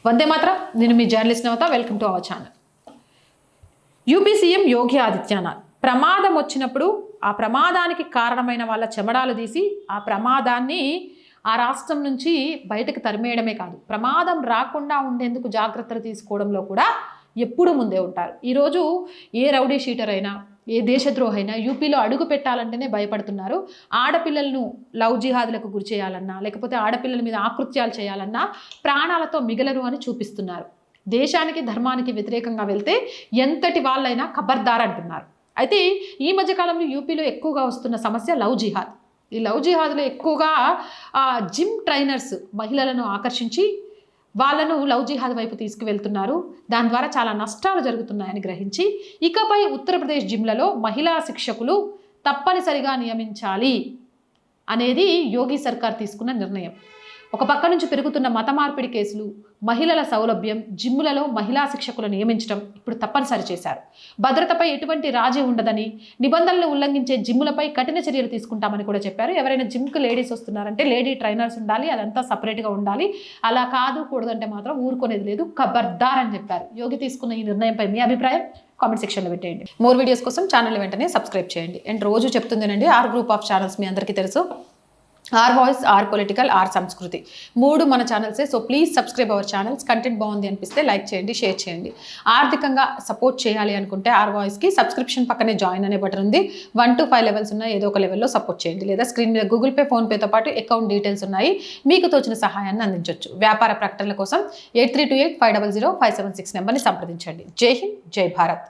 వందే మాత్రం. నేను మీ journalist Navata. Welcome to our channel. UP CM Yogi Adityanath ప్రమాదం వచ్చినప్పుడు ఆ ప్రమాదానికి కారణమైన వాళ్ళ చెమడాలు తీసి ఆ ప్రమాదాన్ని ఆ రాష్ట్రం నుంచి బయటకు తరిమేయడమే కాదు, ప్రమాదం రాకుండా ఉండేందుకు జాగ్రత్తలు తీసుకోవడంలో కూడా ఎప్పుడూ ముందే ఉంటారు. ఈరోజు ఏ రౌడీ షీటర్ అయినా, ఏ దేశద్రోహైనా యూపీలో అడుగు పెట్టాలంటేనే భయపడుతున్నారు. ఆడపిల్లలను లవ్ జిహాదులకు గురి చేయాలన్నా, లేకపోతే ఆడపిల్లల మీద ఆకృత్యాలు చేయాలన్నా ప్రాణాలతో మిగలరు అని చూపిస్తున్నారు. దేశానికి ధర్మానికి వ్యతిరేకంగా వెళ్తే ఎంతటి వాళ్ళైనా ఖబర్దార్ అంటున్నారు. అయితే ఈ మధ్యకాలంలో యూపీలో ఎక్కువగా వస్తున్న సమస్య లవ్ జిహాద్. ఈ లవ్ జిహాద్లో ఎక్కువగా జిమ్ ట్రైనర్స్ మహిళలను ఆకర్షించి వాళ్ళను లవ్ జిహాద్ వైపు తీసుకువెళ్తున్నారు. దాని ద్వారా చాలా నష్టాలు జరుగుతున్నాయని గ్రహించి ఇకపై ఉత్తరప్రదేశ్ జిమ్లలో మహిళా శిక్షకులు తప్పనిసరిగా నియమించాలి అనేది యోగి సర్కార్ తీసుకున్న నిర్ణయం. ఒక పక్క నుంచి పెరుగుతున్న మత మార్పిడి కేసులు, మహిళల సౌలభ్యం, జిమ్ములలో మహిళా శిక్షకులను నియమించడం ఇప్పుడు తప్పనిసరి చేశారు. భద్రతపై ఎటువంటి రాజీ ఉండదని, నిబంధనలు ఉల్లంఘించే జిమ్ములపై కఠిన చర్యలు తీసుకుంటామని కూడా చెప్పారు. ఎవరైనా జిమ్కి లేడీస్ వస్తున్నారంటే లేడీ ట్రైనర్స్ ఉండాలి, అదంతా సపరేట్గా ఉండాలి. అలా కాదు కూడదంటే మాత్రం ఊరుకునేది లేదు, ఖబర్దార్ అని చెప్పారు. యోగి తీసుకున్న ఈ నిర్ణయంపై మీ అభిప్రాయం కామెంట్ సెక్షన్లో పెట్టేయండి. మోర్ వీడియోస్ కోసం ఛానల్ వెంటనే సబ్స్క్రైబ్ చేయండి. అండ్ రోజు చెప్తుందేనండి, ఆర్ గ్రూప్ ఆఫ్ ఛానల్స్ మీ అందరికీ తెలుసు. R voice, R political, R Sanskriti, 3 మన ఛానల్సే. So please subscribe our channels. Content బాగుంది అనిపిస్తే లైక్ చేయండి, షేర్ చేయండి. ఆర్థికంగా సపోర్ట్ చేయాలి అనుకుంటే ఆర్ వాయిస్కి సబ్స్క్రిప్షన్ పక్కనే జాయిన్ అనే బటన్ ఉంది. 1 to 5 లెవెల్స్ ఉన్నాయి, ఏదో ఒక లెవెల్లో సపోర్ట్ చేయండి. లేదా స్క్రీన్ మీద గూగుల్ పే, ఫోన్పేతో పాటు అకౌంట్ డీటెయిల్స్ ఉన్నాయి, మీకు తోచిన సహాయాన్ని అందించవచ్చు. వ్యాపార ప్రకటనల కోసం 8328500576 నెంబర్ని సంప్రదించండి. జై హింద్, జై భారత్.